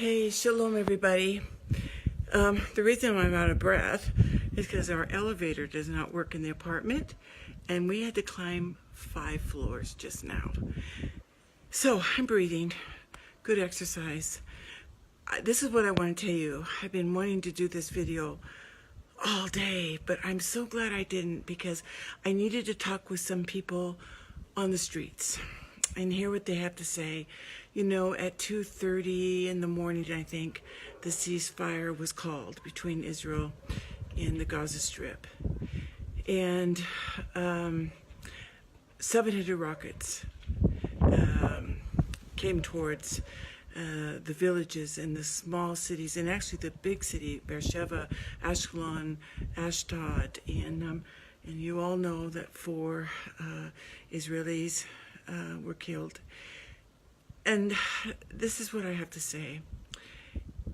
Hey, shalom, everybody. The reason I'm out of breath is because our elevator does not work in the apartment, and we had to climb 5 floors just now. So I'm breathing. Good exercise. This is what I want to tell you. I've been wanting to do this video all day, but I'm so glad I didn't because I needed to talk with some people on the streets and hear what they have to say. You know, at 2:30 in the morning, I think, the ceasefire was called between Israel and the Gaza Strip. And 700 rockets came towards the villages and the small cities, and actually the big city, Beersheba, Ashkelon, Ashdod, and you all know that 4 Israelis were killed. And this is what I have to say.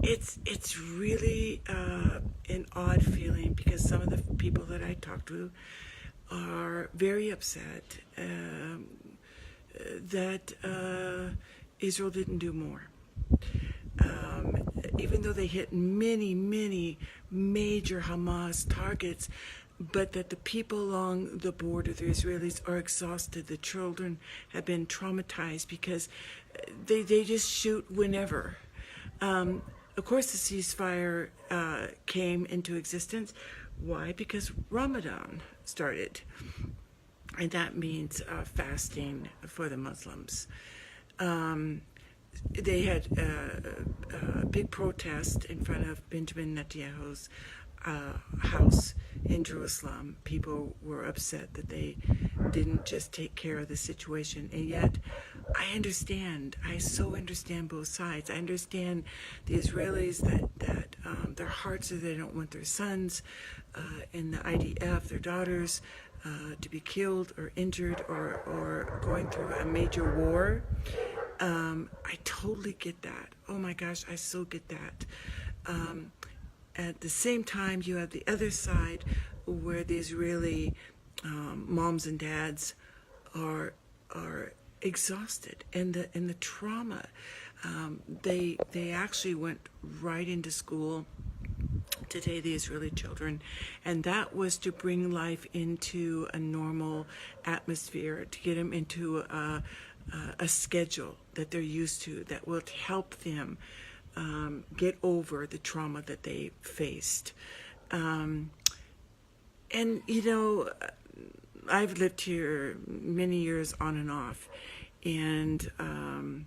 It's really an odd feeling because some of the people that I talked to are very upset that Israel didn't do more. Even though they hit many major Hamas targets, but that the people along the border, the Israelis, are exhausted. The children have been traumatized because they just shoot whenever. Of course, the ceasefire came into existence. Why? Because Ramadan started, and that means fasting for the Muslims. They had a big protest in front of Benjamin Netanyahu's house in Jerusalem. People were upset that they didn't just take care of the situation, and yet I understand. I so understand both sides. I understand the Israelis that their hearts are they don't want their sons in the IDF, their daughters, to be killed or injured or going through a major war. I totally get that. Oh my gosh, I so get that. At the same time, you have the other side where the Israeli moms and dads are exhausted, and the trauma. They actually went right into school today, the Israeli children, and that was to bring life into a normal atmosphere, to get them into a schedule that they're used to, that will help them get over the trauma that they faced. And, you know, I've lived here many years on and off, and I'm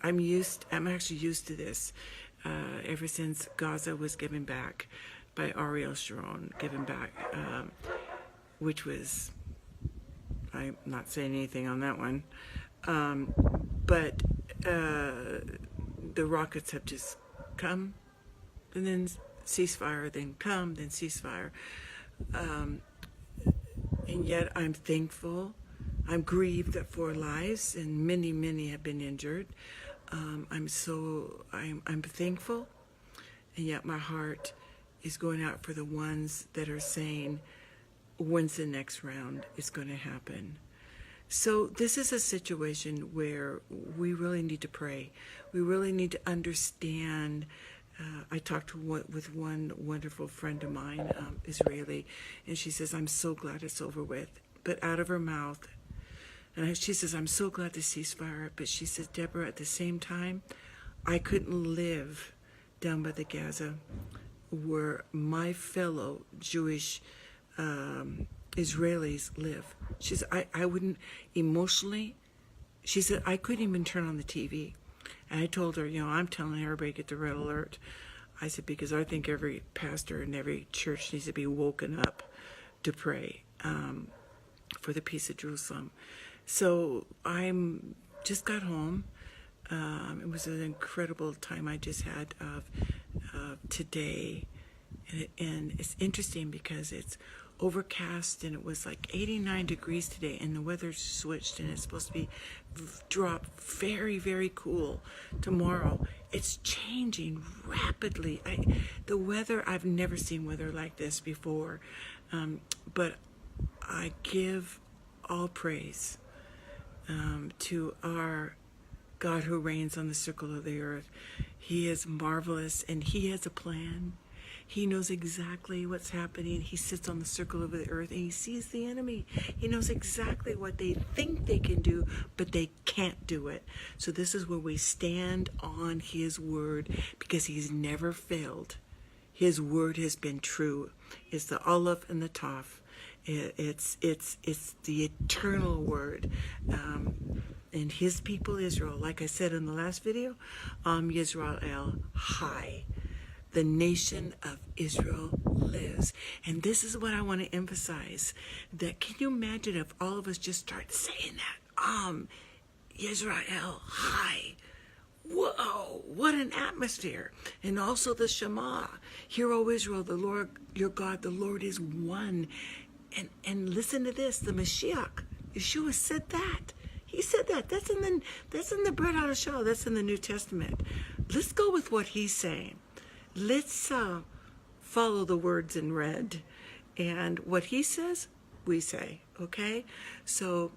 actually used to this ever since Gaza was given back by Ariel Sharon, given back, which was, I'm not saying anything on that one, but the rockets have just come, and then ceasefire, then come, then ceasefire. And yet I'm thankful. I'm grieved that 4 lives and many have been injured. I'm thankful, and yet my heart is going out for the ones that are saying, when's the next round is going to happen? So this is a situation where we really need to pray. We really need to understand. I talked with one wonderful friend of mine, Israeli, and she says, I'm so glad it's over with. But out of her mouth, and she says, I'm so glad the ceasefire, but she says, Deborah, at the same time, I couldn't live down by the Gaza where my fellow Jewish Israelis live. She said, I wouldn't emotionally, she said, I couldn't even turn on the TV. And I told her, you know, I'm telling everybody get the red alert. I said, because I think every pastor and every church needs to be woken up to pray for the peace of Jerusalem. So I'm just got home. It was an incredible time I just had of today. And it's interesting because it's overcast, and it was like 89 degrees today, and the weather switched, and it's supposed to be drop very cool tomorrow. It's changing rapidly. The weather, I've never seen weather like this before, but I give all praise to our God who reigns on the circle of the earth. He is marvelous, and he has a plan. He knows exactly what's happening. He sits on the circle of the earth and he sees the enemy. He knows exactly what they think they can do, but they can't do it. So this is where we stand on his word, because he's never failed. His word has been true. It's the Aleph and the Taf. It's the eternal word. And his people Israel, like I said in the last video, Yisrael High. The nation of Israel lives. And this is what I want to emphasize. That can you imagine if all of us just start saying that? Israel High. Whoa, what an atmosphere. And also the Shema. Hear, O Israel, the Lord your God, the Lord is one. And listen to this, the Mashiach, Yeshua said that. He said that. That's in the Brit Hadashah. That's in the New Testament. Let's go with what he's saying. Let's follow the words in red. And what he says, we say. Okay? So,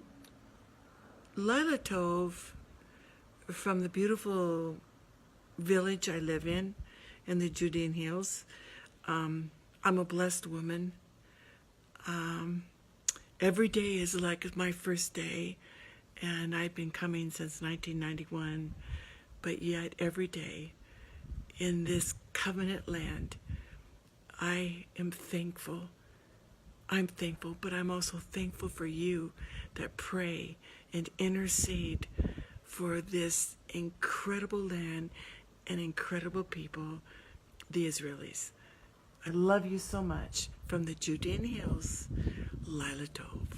Laila Tov, from the beautiful village I live in the Judean Hills. I'm a blessed woman. Every day is like my first day. And I've been coming since 1991. But yet, every day, in this covenant land, I am thankful. I'm thankful, but I'm also thankful for you that pray and intercede for this incredible land and incredible people, the Israelis. I love you so much. From the Judean Hills, Laila Tov.